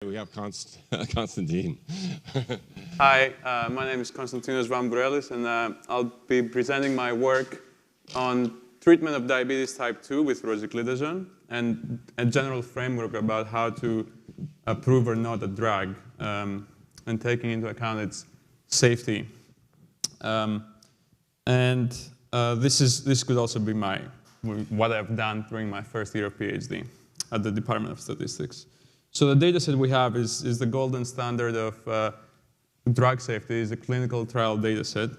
We have Konstantin. Hi, my name is Konstantinos Vamvourellis, and I'll be presenting my work on treatment of diabetes type 2 with Rosiglitazone and a general framework about how to approve or not a drug and taking into account its safety. This could also be what I've done during my first year of PhD at the Department of Statistics. So the data set we have is the golden standard of drug safety, is a clinical trial data set.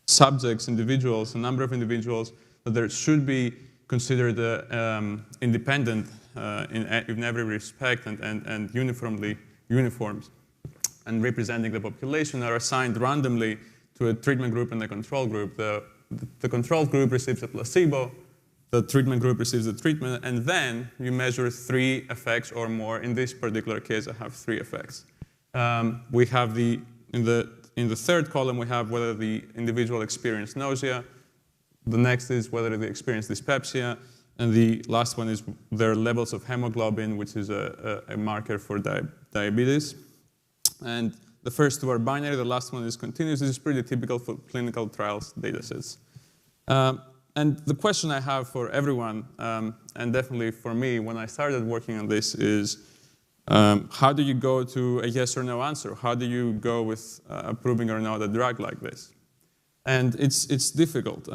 Subjects, individuals, a number of individuals that there should be considered independent in every respect and uniform and representing the population are assigned randomly to a treatment group and a control group. The control group receives a placebo. The treatment group receives the treatment, and then you measure 3 effects or more. In this particular case, I have 3 effects. We have in the third column, we have whether the individual experienced nausea. The next is whether they experienced dyspepsia, and the last one is their levels of hemoglobin, which is a marker for diabetes. And the first 2 are binary. The last one is continuous. This is pretty typical for clinical trials data sets. And the question I have for everyone, and definitely for me when I started working on this, is how do you go to a yes or no answer? How do you go with approving or not a drug like this? And it's difficult.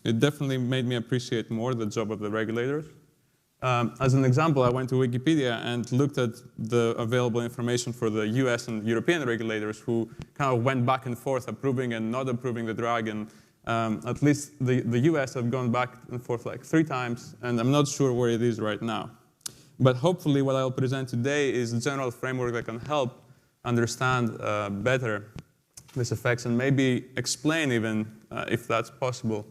It definitely made me appreciate more the job of the regulators. As an example, I went to Wikipedia and looked at the available information for the US and European regulators who kind of went back and forth approving and not approving the drug. And at least the US have gone back and forth like 3 times, and I'm not sure where it is right now. But hopefully what I'll present today is a general framework that can help understand better these effects and maybe explain even, if that's possible,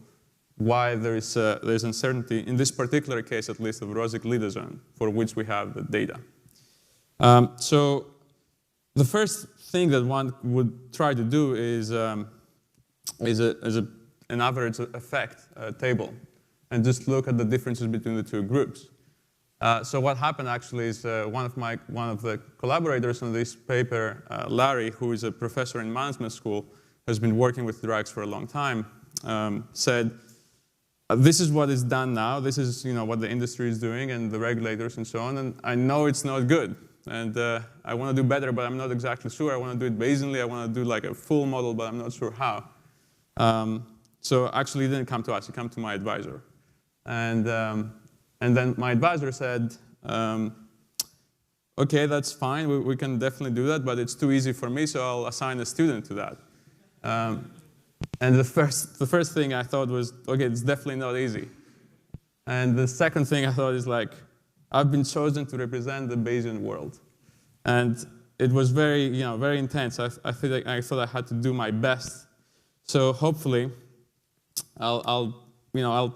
why there's uncertainty, in this particular case at least, of Rosiglitazone, for which we have the data. So the first thing that one would try to do is an average effect table and just look at the differences between the 2 groups. So what happened actually is one of the collaborators on this paper, Larry, who is a professor in management school, has been working with drugs for a long time, said, this is what is done now, this is what the industry is doing and the regulators and so on, and I know it's not good. And I want to do better, but I'm not exactly sure. I want to do it Bayesianly, I want to do like a full model, but I'm not sure how. So actually, it didn't come to us. It came to my advisor. And then my advisor said, OK, that's fine. We can definitely do that, but it's too easy for me, so I'll assign a student to that. And the first thing I thought was, OK, it's definitely not easy. And the second thing I thought is, like, I've been chosen to represent the Bayesian world. And it was very intense. I thought I had to do my best. So hopefully, I'll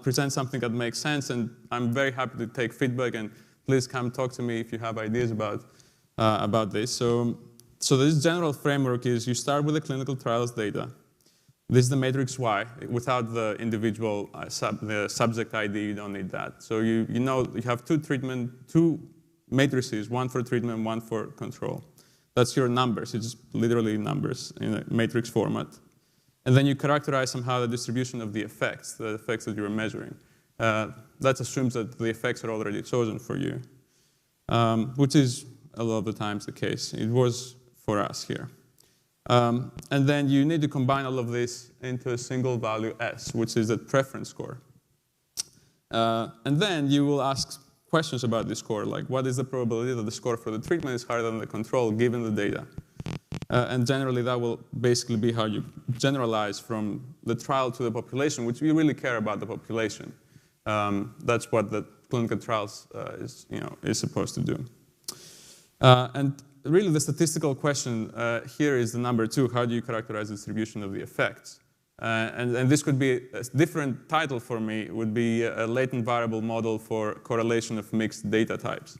present something that makes sense, and I'm very happy to take feedback. And please come talk to me if you have ideas about this. So this general framework is you start with the clinical trials data. This is the matrix Y. Without the individual the subject ID, you don't need that. So you have 2 matrices, 1 for treatment, 1 for control. That's your numbers. It's just literally numbers in a matrix format. And then you characterize somehow the distribution of the effects that you're measuring. That assumes that the effects are already chosen for you, which is a lot of the times the case. It was for us here. And then you need to combine all of this into a single value S, which is the preference score. And then you will ask questions about this score, like what is the probability that the score for the treatment is higher than the control given the data? And generally, that will basically be how you generalize from the trial to the population, which we really care about the population. That's what the clinical trials is supposed to do. And really, the statistical question here is the number 2. How do you characterize the distribution of the effects? And this could be a different title for me. It would be a latent variable model for correlation of mixed data types.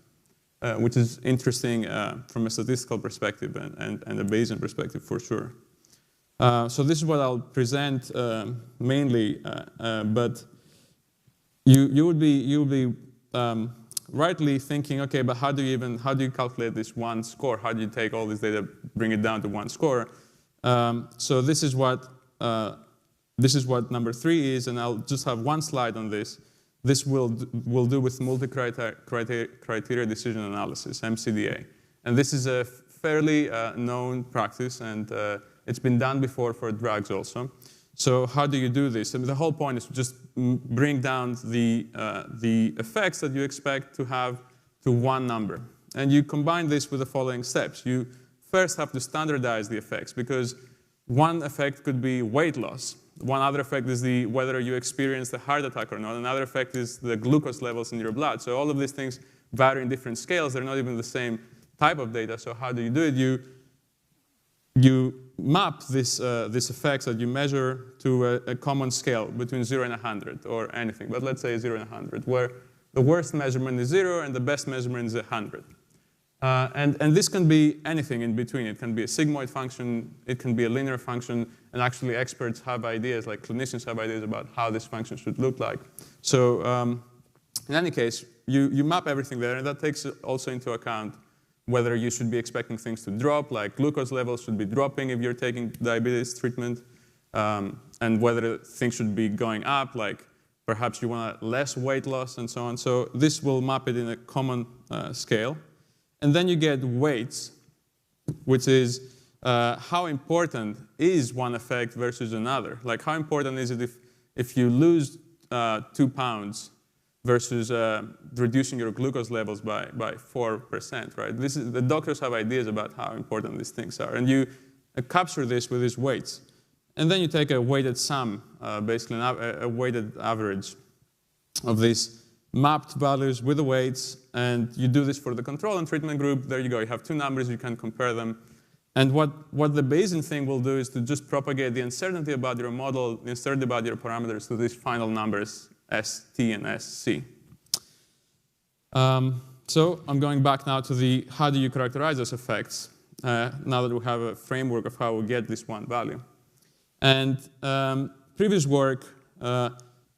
Which is interesting from a statistical perspective and a Bayesian perspective for sure. So this is what I'll present mainly, but you would be rightly thinking, okay, but how do you calculate this one score? How do you take all this data, bring it down to one score? So this is what number 3 is, and I'll just have one slide on this. This will do with multi-criteria decision analysis, MCDA. And this is a fairly known practice, and it's been done before for drugs also. So how do you do this? I mean, the whole point is to just bring down the effects that you expect to have to one number. And you combine this with the following steps. You first have to standardize the effects, because one effect could be weight loss. One other effect is whether you experienced a heart attack or not. Another effect is the glucose levels in your blood. So all of these things vary in different scales. They're not even the same type of data. So how do you do it? You map these effects that you measure to a common scale between 0 and 100 or anything. But let's say 0 and 100, where the worst measurement is 0 and the best measurement is 100. And this can be anything in between. It can be a sigmoid function. It can be a linear function. And actually, experts have ideas, like clinicians have ideas about how this function should look like. So in any case, you map everything there. And that takes also into account whether you should be expecting things to drop, like glucose levels should be dropping if you're taking diabetes treatment, and whether things should be going up, like perhaps you want less weight loss and so on. So this will map it in a common scale. And then you get weights, which is how important is one effect versus another. Like how important is it if you lose 2 pounds versus reducing your glucose levels by 4%, right? The doctors have ideas about how important these things are. And you capture this with these weights. And then you take a weighted sum, basically a weighted average of these mapped values with the weights, and you do this for the control and treatment group. There you go. You have 2 numbers. You can compare them. And what the Bayesian thing will do is to just propagate the uncertainty about your model, the uncertainty about your parameters to these final numbers, ST and SC. So I'm going back now to how do you characterize those effects, now that we have a framework of how we get this one value. And previous work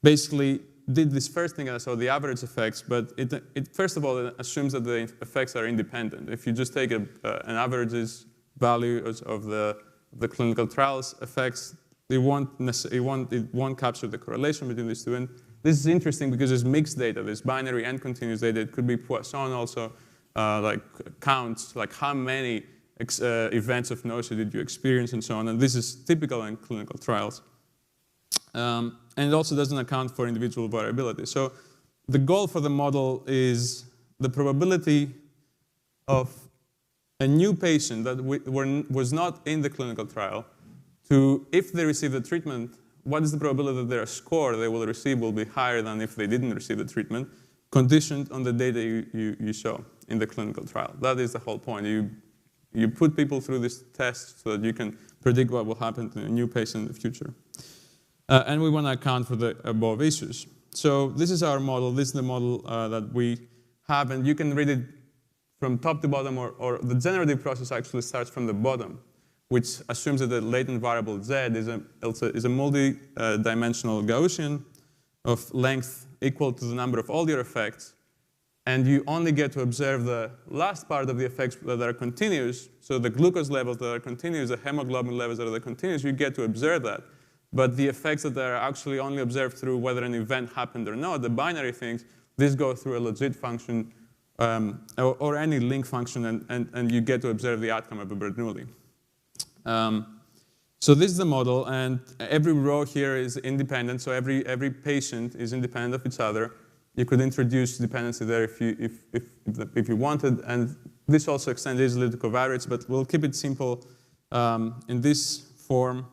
basically did this first thing, so the average effects, but it first of all assumes that the effects are independent. If you just take an averages value of the clinical trials effects, it won't capture the correlation between these two. And this is interesting because there's mixed data. There's binary and continuous data. It could be Poisson also, like counts, like how many events of nausea did you experience and so on. And this is typical in clinical trials. And it also doesn't account for individual variability. So the goal for the model is the probability of a new patient that was not in the clinical trial to, if they receive the treatment, what is the probability that their score they will receive will be higher than if they didn't receive the treatment, conditioned on the data you show in the clinical trial. That is the whole point. You put people through this test so that you can predict what will happen to a new patient in the future. And we want to account for the above issues. So this is our model. This is the model that we have. And you can read it from top to bottom, or the generative process actually starts from the bottom, which assumes that the latent variable z is a multi-dimensional Gaussian of length equal to the number of all your effects. And you only get to observe the last part of the effects that are continuous. So the glucose levels that are continuous, the hemoglobin levels that are continuous, you get to observe that. But the effects that are actually only observed through whether an event happened or not, the binary things, these go through a logit function or any link function, and you get to observe the outcome of a Bernoulli. So this is the model, and every row here is independent. So every patient is independent of each other. You could introduce dependency there if you wanted, and this also extends easily to covariates, but we'll keep it simple in this form.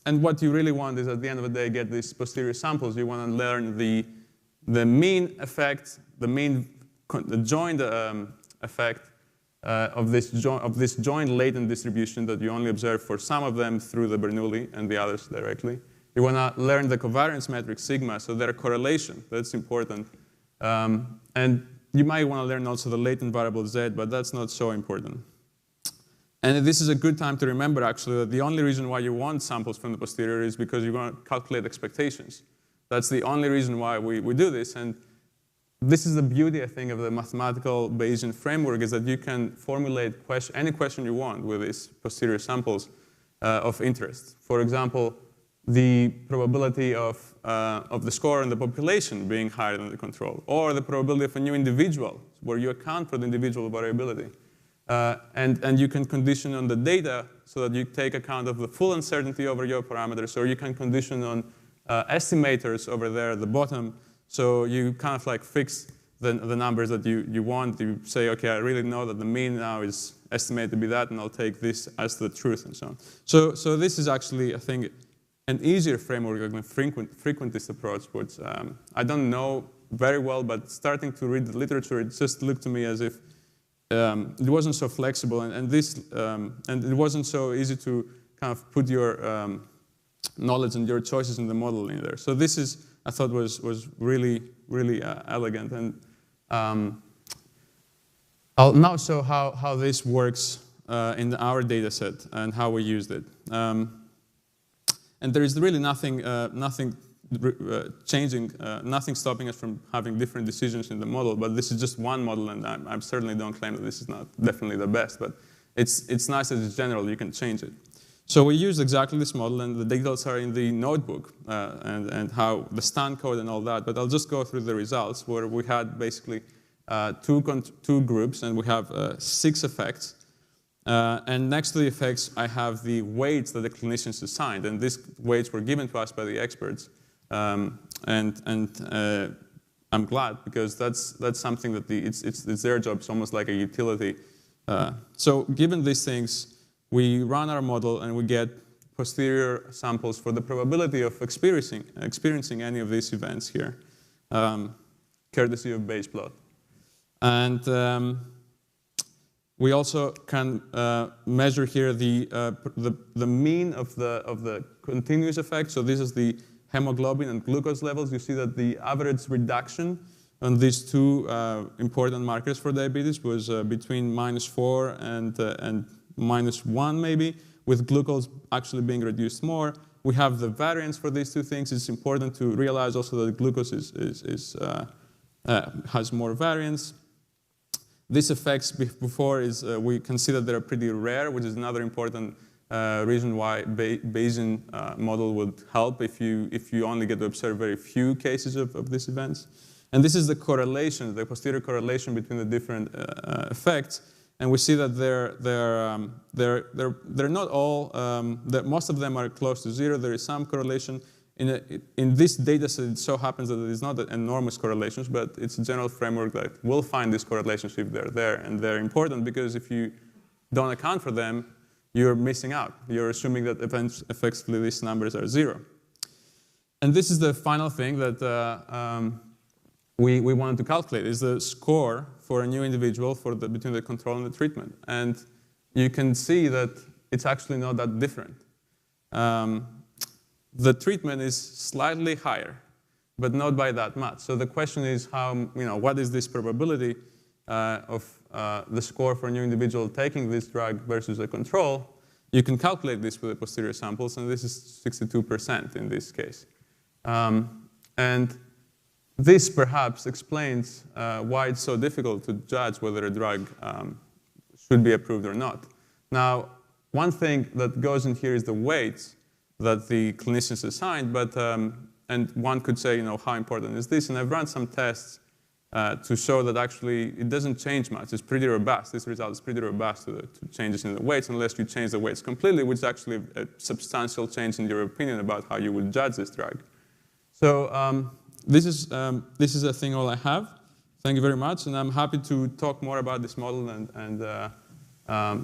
And what you really want is, at the end of the day, get these posterior samples. You want to learn the mean effect, the joint effect of this joint latent distribution that you only observe for some of them through the Bernoulli and the others directly. You want to learn the covariance metric sigma, so their correlation. That's important. And you might want to learn also the latent variable z, but that's not so important. And this is a good time to remember, actually, that the only reason why you want samples from the posterior is because you want to calculate expectations. That's the only reason why we do this. And this is the beauty, I think, of the mathematical Bayesian framework, is that you can formulate any question you want with these posterior samples of interest. For example, the probability of the score in the population being higher than the control, or the probability of a new individual, where you account for the individual variability. And you can condition on the data so that you take account of the full uncertainty over your parameters, or you can condition on estimators over there at the bottom. So you kind of like fix the numbers that you want. You say, OK, I really know that the mean now is estimated to be that, and I'll take this as the truth, and so on. So this is actually, I think, an easier framework than the frequentist approach, which I don't know very well, but starting to read the literature, it just looked to me as if it wasn't so flexible, and it wasn't so easy to kind of put your knowledge and your choices in the model in there. So this is, I thought, was really, really elegant. And I'll now show how this works in our data set and how we used it. And there is really nothing changing, nothing stopping us from having different decisions in the model. But this is just one model, and I certainly don't claim that this is not definitely the best. But it's nice that it's general. You can change it. So we used exactly this model, and the details are in the notebook, and how the stand code and all that. But I'll just go through the results, where we had basically two groups, and we have 6 effects. And next to the effects, I have the weights that the clinicians assigned, and these weights were given to us by the experts. And I'm glad, because that's something that it's their job. It's almost like a utility. So given these things, we run our model, and we get posterior samples for the probability of experiencing any of these events here, courtesy of Bayes plot. And we also can measure here the mean of the continuous effect. So this is the hemoglobin and glucose levels. You see that the average reduction on these two important markers for diabetes was between -4 and -1 maybe, with glucose actually being reduced more. We have the variance for these two things. It's important to realize also that glucose has more variance. These effects before we can see that they're pretty rare, which is another important reason why Bayesian model would help if you only get to observe very few cases of these events. And this is the correlation, the posterior correlation between the different effects. And we see that they're not all, that most of them are close to 0. There is some correlation. In this data set, it so happens that it is not enormous correlations, but it's a general framework that will find these correlations if they're there. And they're important because if you don't account for them, you're missing out. You're assuming that effectively these numbers are 0. And this is the final thing that we wanted to calculate, is the score for a new individual between the control and the treatment. And you can see that it's actually not that different. The treatment is slightly higher, but not by that much. So the question is what is this probability of the score for a new individual taking this drug versus a control? You can calculate this with the posterior samples, and this is 62% in this case. And this perhaps explains why it's so difficult to judge whether a drug should be approved or not. Now, one thing that goes in here is the weights that the clinicians assigned, but and one could say, how important is this? And I've run some tests to show that actually it doesn't change much. It's pretty robust. This result is pretty robust to changes in the weights, unless you change the weights completely, which is actually a substantial change in your opinion about how you would judge this drug. So this is I think all I have. Thank you very much, and I'm happy to talk more about this model. And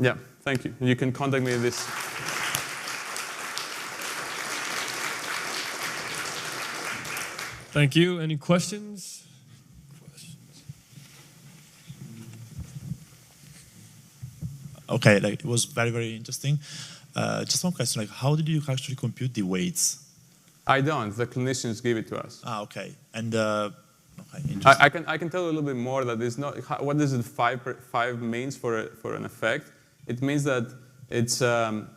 yeah, thank you. You can contact me this. Thank you. Any questions? Okay, it was very, very interesting. Just one question, how did you actually compute the weights? I don't. The clinicians give it to us. Okay. And okay, I can tell you a little bit more. That is not what does it 5 means for an effect. It means that it's the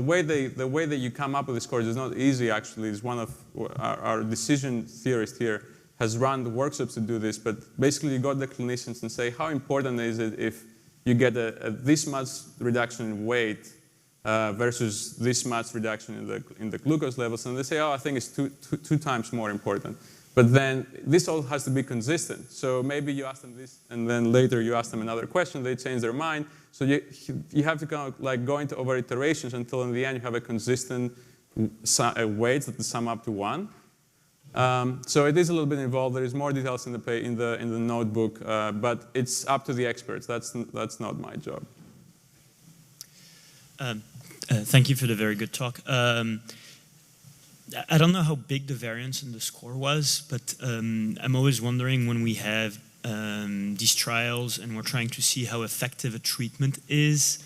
way that you come up with the scores is not easy. Actually, is one of our decision theorists here has run the workshops to do this, but basically you got the clinicians and say, how important is it if you get this much reduction in weight versus this much reduction in the glucose levels? And they say, oh, I think it's two times more important. But then this all has to be consistent. So maybe you ask them this, and then later you ask them another question, they change their mind. So you have to kind of like go into over iterations until in the end you have a consistent weights that sum up to 1. So it is a little bit involved. There is more details in the notebook, but it's up to the experts. That's not my job. Thank you for the very good talk. I don't know how big the variance in the score was, but I'm always wondering when we have these trials and we're trying to see how effective a treatment is,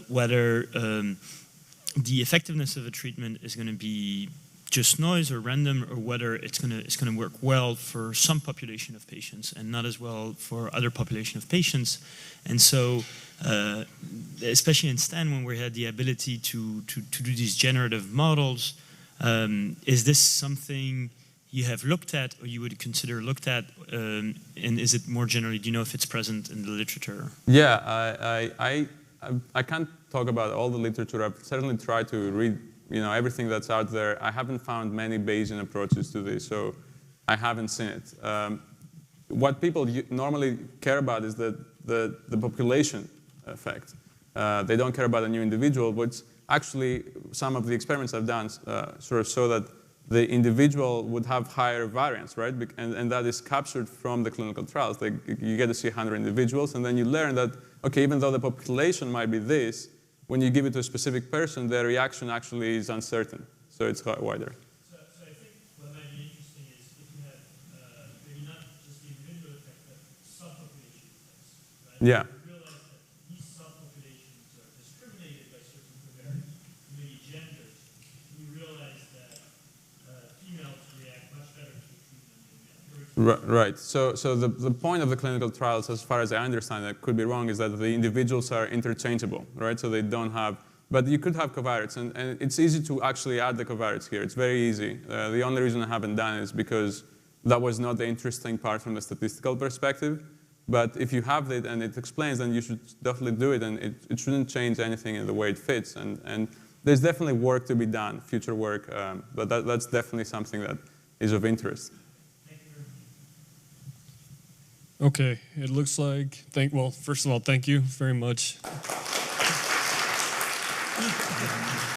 whether the effectiveness of a treatment is going to be just noise or random, or whether it's going to work well for some population of patients and not as well for other population of patients. And so, especially in STAN, when we had the ability to do these generative models, is this something you have looked at or you would consider looked at, and is it more generally, do you know if it's present in the literature? Yeah, I can't talk about all the literature. I've certainly tried to read everything that's out there. I haven't found many Bayesian approaches to this, so I haven't seen it. What people normally care about is the population effect. They don't care about a new individual, which actually some of the experiments I've done sort of show that the individual would have higher variance, right? And that is captured from the clinical trials. You get to see 100 individuals, and then you learn that, okay, even though the population might be this, when you give it to a specific person, their reaction actually is uncertain. So it's wider. So I think what might be interesting is if you have maybe not just the individual effect, but subpopulation effects, right? Yeah. You realize that these subpopulations are discriminated by certain covariates, maybe genders. You realize that females react much better to treatment than males. Right. So the point of the clinical trials, as far as I understand it, could be wrong, is that the individuals are interchangeable, right? So they don't have, but you could have covariates, and it's easy to actually add the covariates here. It's very easy. The only reason I haven't done it is because that was not the interesting part from a statistical perspective. But if you have it and it explains, then you should definitely do it, and it shouldn't change anything in the way it fits. And there's definitely work to be done, future work, but that's definitely something that is of interest. Okay, it looks like, well, first of all, thank you very much.